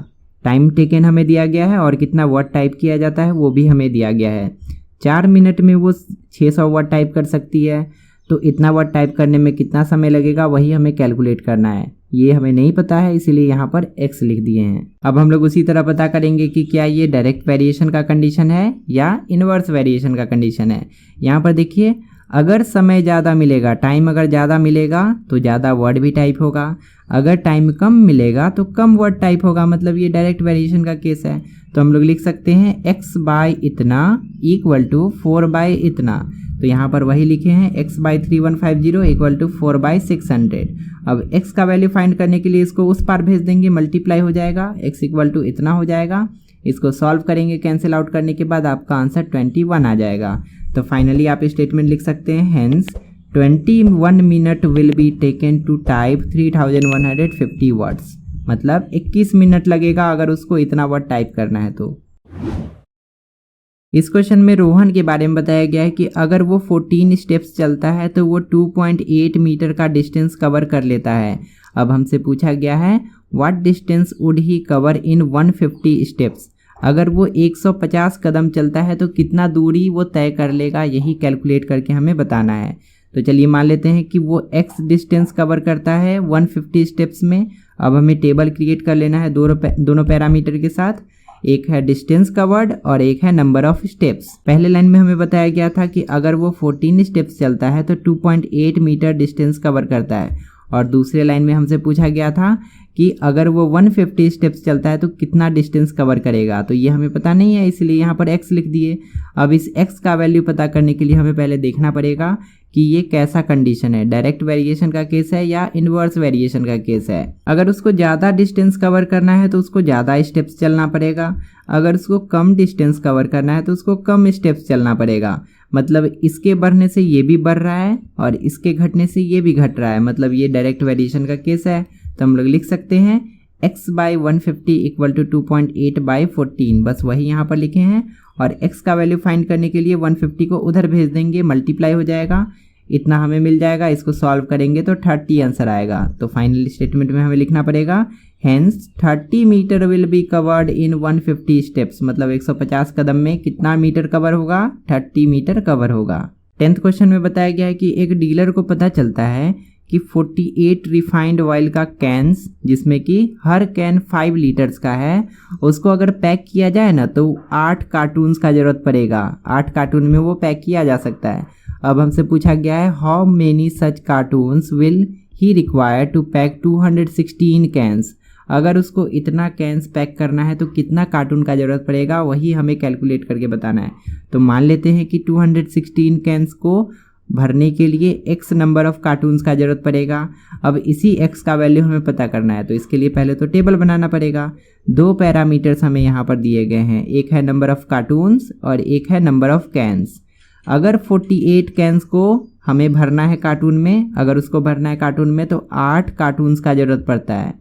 टाइम टेकन हमें दिया गया है और कितना वर्ड टाइप किया जाता है वो भी हमें दिया गया है। 4 मिनट में वो 600 वर्ड टाइप कर सकती है, तो इतना वर्ड टाइप करने में कितना समय लगेगा वही हमें कैलकुलेट करना है। ये हमें नहीं पता है इसीलिए यहाँ पर x लिख दिए हैं। अब हम लोग उसी तरह पता करेंगे कि क्या ये डायरेक्ट वेरिएशन का कंडीशन है या इनवर्स वेरिएशन का कंडीशन है। यहाँ पर देखिए, अगर समय ज़्यादा मिलेगा, टाइम अगर ज़्यादा मिलेगा तो ज़्यादा वर्ड भी टाइप होगा, अगर टाइम कम मिलेगा तो कम वर्ड टाइप होगा, मतलब ये डायरेक्ट वेरिएशन का केस है। तो हम लोग लिख सकते हैं x बाई इतना इक्वल टू 4 बाई इतना। तो यहाँ पर वही लिखे हैं x/3150 इक्वल टू 4/600। अब x का वैल्यू फाइंड करने के लिए इसको उस पार भेज देंगे, मल्टीप्लाई हो जाएगा, x इक्वल टू इतना हो जाएगा। इसको सॉल्व करेंगे, कैंसिल आउट करने के बाद आपका आंसर 21 आ जाएगा। तो फाइनली आप स्टेटमेंट लिख सकते हैं, hence 21 minute will be taken to type 3150 words. मतलब 21 मिनट लगेगा अगर उसको इतना वर्ड टाइप करना है तो। इस क्वेश्चन में रोहन के बारे में बताया गया है कि अगर वो 14 स्टेप्स चलता है तो वो 2.8 मीटर का डिस्टेंस कवर कर लेता है। अब हमसे पूछा गया है what distance would he cover in 150 steps. अगर वो 150 कदम चलता है तो कितना दूरी वो तय कर लेगा, यही कैलकुलेट करके हमें बताना है। तो चलिए मान लेते हैं कि वो x डिस्टेंस कवर करता है 150 स्टेप्स में। अब हमें टेबल क्रिएट कर लेना है दोनों पैरामीटर के साथ। एक है डिस्टेंस कवर्ड और एक है नंबर ऑफ स्टेप्स। पहले लाइन में हमें बताया गया था कि अगर वो 14 स्टेप्स चलता है तो 2.8 मीटर डिस्टेंस कवर करता है, और दूसरे लाइन में हमसे पूछा गया था कि अगर वो 150 स्टेप्स चलता है तो कितना डिस्टेंस कवर करेगा। तो ये हमें पता नहीं है इसलिए यहाँ पर x लिख दिए। अब इस x का वैल्यू पता करने के लिए हमें पहले देखना पड़ेगा कि ये कैसा कंडीशन है, डायरेक्ट वेरिएशन का केस है या इनवर्स वेरिएशन का केस है। अगर उसको ज़्यादा डिस्टेंस कवर करना है तो उसको ज़्यादा स्टेप्स चलना पड़ेगा, अगर उसको कम डिस्टेंस कवर करना है तो उसको कम स्टेप्स चलना पड़ेगा। मतलब इसके बढ़ने से ये भी बढ़ रहा है और इसके घटने से ये भी घट रहा है, मतलब ये डायरेक्ट वेरिएशन का केस है। तो हम लोग लिख सकते हैं x/150 इक्वल टू 2.8/14, बस वही यहाँ पर लिखे हैं। और x का वैल्यू फाइंड करने के लिए 150 को उधर भेज देंगे, मल्टीप्लाई हो जाएगा, इतना हमें मिल जाएगा। इसको सॉल्व करेंगे तो 30 आंसर आएगा। तो फाइनल स्टेटमेंट में हमें लिखना पड़ेगा, hence 30 metre will be covered in 150 steps. मतलब 150 कदम में कितना मीटर कवर होगा, 30 मीटर कवर होगा। 10th क्वेश्चन में बताया गया है कि एक डीलर को पता चलता है कि 48 रिफाइंड ऑयल का कैंस, जिसमें कि हर कैन 5 लीटर्स का है, उसको अगर पैक किया जाए ना तो 8 कार्टून्स का ज़रूरत पड़ेगा। 8 कार्टून में वो पैक किया जा सकता है। अब हमसे पूछा गया है how many such cartons will he require to pack 216 cans. अगर उसको इतना कैंस पैक करना है तो कितना कार्टून का ज़रूरत पड़ेगा, वही हमें कैलकुलेट करके बताना है। तो मान लेते हैं कि 216 कैंस को भरने के लिए x नंबर ऑफ कार्टून्स का ज़रूरत पड़ेगा। अब इसी x का वैल्यू हमें पता करना है, तो इसके लिए पहले तो टेबल बनाना पड़ेगा। 2 पैरामीटर्स हमें यहाँ पर दिए गए हैं, एक है नंबर ऑफ कार्टून्स और एक है नंबर ऑफ कैंस। अगर 48 कैंस को हमें भरना है कार्टून में, अगर उसको भरना है कार्टून में तो 8 कार्टून्स का ज़रूरत पड़ता है।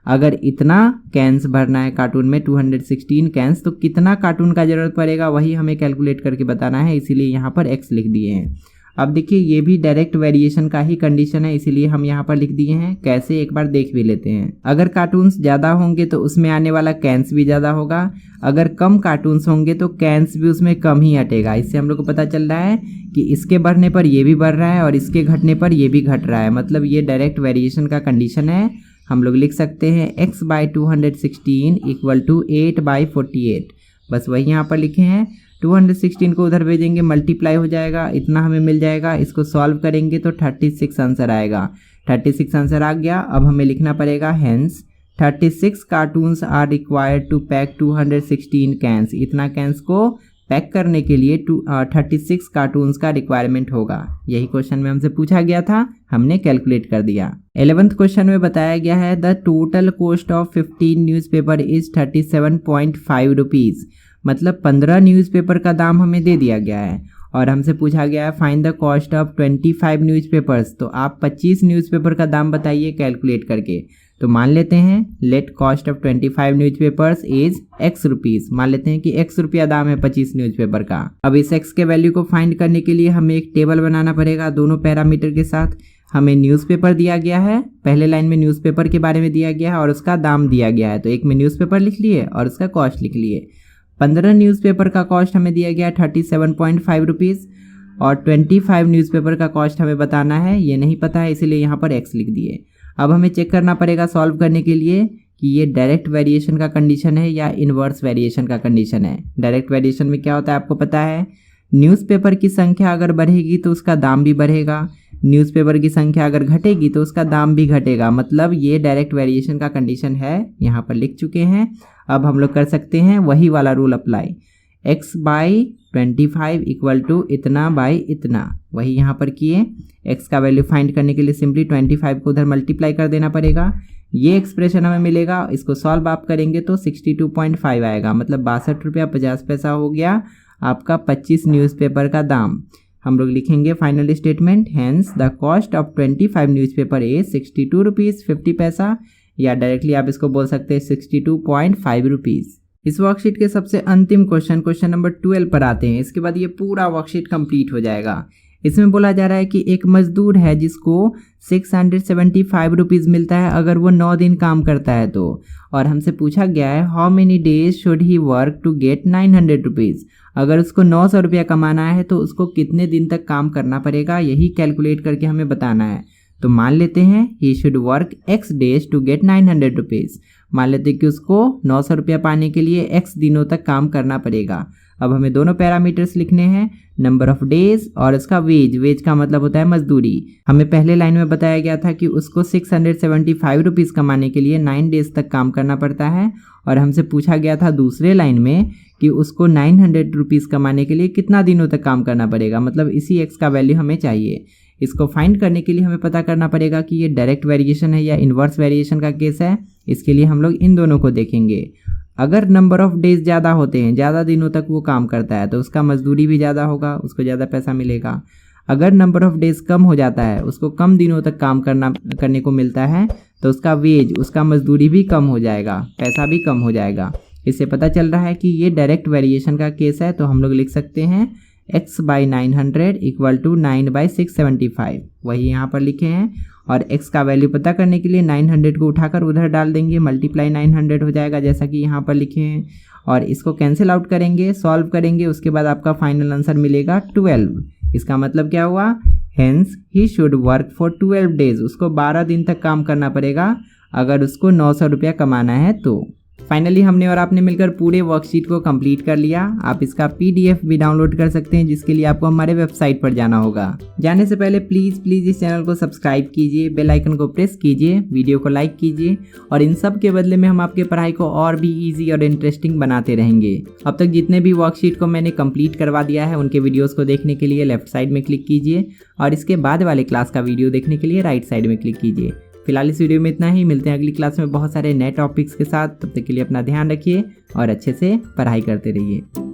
अगर इतना कैंस भरना है कार्टून में 216 कैंस, तो कितना कार्टून का ज़रूरत पड़ेगा वही हमें कैलकुलेट करके बताना है, इसीलिए यहाँ पर x लिख दिए हैं। अब देखिए ये भी डायरेक्ट वेरिएशन का ही कंडीशन है, इसीलिए हम यहाँ पर लिख दिए हैं। कैसे, एक बार देख भी लेते हैं। अगर कार्टून्स ज़्यादा होंगे तो उसमें आने वाला कैंस भी ज़्यादा होगा, अगर कम कार्टून्स होंगे तो कैंस भी उसमें कम ही हटेगा। इससे हम लोग को पता चल रहा है कि इसके बढ़ने पर ये भी बढ़ रहा है और इसके घटने पर ये भी घट रहा है, मतलब ये डायरेक्ट वेरिएशन का कंडीशन है। हम लोग लिख सकते हैं x/216 इक्वल टू 8/48। बस वही यहाँ पर लिखे हैं। 216 को उधर भेजेंगे, मल्टीप्लाई हो जाएगा, इतना हमें मिल जाएगा। इसको सॉल्व करेंगे तो 36 आंसर आएगा। 36 आंसर आ गया। अब हमें लिखना पड़ेगा hence 36 cartons are required to pack 216 cans. इतना कैंस को पैक करने के लिए 36 कार्टून्स का रिक्वायरमेंट होगा। यही क्वेश्चन में हमसे पूछा गया था, हमने कैलकुलेट कर दिया। 11th क्वेश्चन में बताया गया है the total cost of 15 newspaper is 37.5 rupees. मतलब 15 न्यूज़पेपर का दाम हमें दे दिया गया है और हमसे पूछा गया है find the cost of 25 newspapers. तो आप 25 न्यूज़पेपर का दाम बताइए कैलकुलेट करके। तो मान लेते हैं let cost of 25 newspapers is x rupees. मान लेते हैं कि x रुपया दाम है 25 न्यूज़पेपर का। अब इस x के वैल्यू को फाइंड करने के लिए हमें एक टेबल बनाना पड़ेगा दोनों पैरामीटर के साथ। हमें न्यूज़पेपर दिया गया है, पहले लाइन में न्यूज़पेपर के बारे में दिया गया है और उसका दाम दिया गया है, तो एक में न्यूज़पेपर लिख लिए और उसका कॉस्ट लिख लिए। 15 न्यूज़पेपर का कॉस्ट हमें दिया गया 37.5 रुपीज़ और 25 न्यूज़पेपर का कॉस्ट हमें बताना है, ये नहीं पता है, इसीलिए यहाँ पर x लिख दिए। अब हमें चेक करना पड़ेगा सॉल्व करने के लिए कि ये डायरेक्ट वेरिएशन का कंडीशन है या इन्वर्स वेरिएशन का कंडीशन है। डायरेक्ट वेरिएशन में क्या होता है आपको पता है, न्यूज़पेपर की संख्या अगर बढ़ेगी तो उसका दाम भी बढ़ेगा, न्यूज़पेपर की संख्या अगर घटेगी तो उसका दाम भी घटेगा। मतलब ये डायरेक्ट वेरिएशन का कंडीशन है, यहाँ पर लिख चुके हैं। अब हम लोग कर सकते हैं वही वाला rule apply, x/25 equal to इतना बाई इतना, वही यहाँ पर किए। x का वैल्यू फाइंड करने के लिए सिंपली 25 को उधर मल्टीप्लाई कर देना पड़ेगा। ये एक्सप्रेशन हमें मिलेगा, इसको सॉल्व आप करेंगे तो 62.5 आएगा, मतलब 62 रुपया 50 पैसा हो गया आपका 25 न्यूज़पेपर का दाम। हम लोग लिखेंगे final statement hence the cost of 25 newspaper is 62 rupees 50 पैसा, या डायरेक्टली आप इसको बोल सकते हैं 62.5 रुपीज़। इस वर्कशीट के सबसे अंतिम क्वेश्चन नंबर 12 पर आते हैं। इसके बाद ये पूरा वर्कशीट कंप्लीट हो जाएगा। इसमें बोला जा रहा है कि एक मजदूर है जिसको 675 रुपीज़ मिलता है अगर वो 9 दिन काम करता है तो, और हमसे पूछा गया है how many days should he work to get 900 rupees. अगर उसको 900 रुपया कमाना है तो उसको कितने दिन तक काम करना पड़ेगा, यही कैलकुलेट करके हमें बताना है। तो मान लेते हैं he should work x days to get 900 rupees. मान लेते हैं कि उसको 900 रुपया पाने के लिए x दिनों तक काम करना पड़ेगा। अब हमें दोनों पैरामीटर्स लिखने हैं, नंबर ऑफ डेज और इसका वेज। वेज का मतलब होता है मजदूरी। हमें पहले लाइन में बताया गया था कि उसको 675 रुपीज़ कमाने के लिए 9 डेज तक काम करना पड़ता है, और हमसे पूछा गया था दूसरे लाइन में कि उसको 900 रुपीज़ कमाने के लिए कितना दिनों तक काम करना पड़ेगा। मतलब इसी x का वैल्यू हमें चाहिए। इसको फाइंड करने के लिए हमें पता करना पड़ेगा कि ये डायरेक्ट वेरिएशन है या इन्वर्स वेरिएशन का केस है। इसके लिए हम लोग इन दोनों को देखेंगे। अगर नंबर ऑफ डेज ज़्यादा होते हैं, ज़्यादा दिनों तक वो काम करता है, तो उसका मजदूरी भी ज़्यादा होगा, उसको ज़्यादा पैसा मिलेगा। अगर नंबर ऑफ डेज कम हो जाता है, उसको कम दिनों तक काम करने को मिलता है, तो उसका वेज, उसका मजदूरी भी कम हो जाएगा, पैसा भी कम हो जाएगा। इससे पता चल रहा है कि ये डायरेक्ट वेरिएशन का केस है। तो हम लोग लिख सकते हैं x/900 इक्वल टू 9/675, वही यहाँ पर लिखे हैं। और x का वैल्यू पता करने के लिए 900 को उठाकर उधर डाल देंगे, मल्टीप्लाई 900 हो जाएगा जैसा कि यहाँ पर लिखे हैं, और इसको कैंसिल आउट करेंगे, सॉल्व करेंगे, उसके बाद आपका फाइनल आंसर मिलेगा 12। इसका मतलब क्या हुआ, hence he should work for 12 days, उसको 12 दिन तक काम करना पड़ेगा अगर उसको 900 रुपया कमाना है तो। फाइनली हमने और आपने मिलकर पूरे वर्कशीट को कंप्लीट कर लिया। आप इसका पीडीएफ भी डाउनलोड कर सकते हैं, जिसके लिए आपको हमारे वेबसाइट पर जाना होगा। जाने से पहले प्लीज़ इस चैनल को सब्सक्राइब कीजिए, बेल आइकन को प्रेस कीजिए, वीडियो को लाइक कीजिए, और इन सब के बदले में हम आपके पढ़ाई को और भी ईजी और इंटरेस्टिंग बनाते रहेंगे। अब तक जितने भी वर्कशीट को मैंने कंप्लीट करवा दिया है उनके वीडियोज़ को देखने के लिए लेफ्ट साइड में क्लिक कीजिए, और इसके बाद वाले क्लास का वीडियो देखने के लिए राइट साइड में क्लिक कीजिए। फिलहाल इस वीडियो में इतना ही, मिलते हैं अगली क्लास में बहुत सारे नए टॉपिक्स के साथ। तब तक के लिए अपना ध्यान रखिए और अच्छे से पढ़ाई करते रहिए।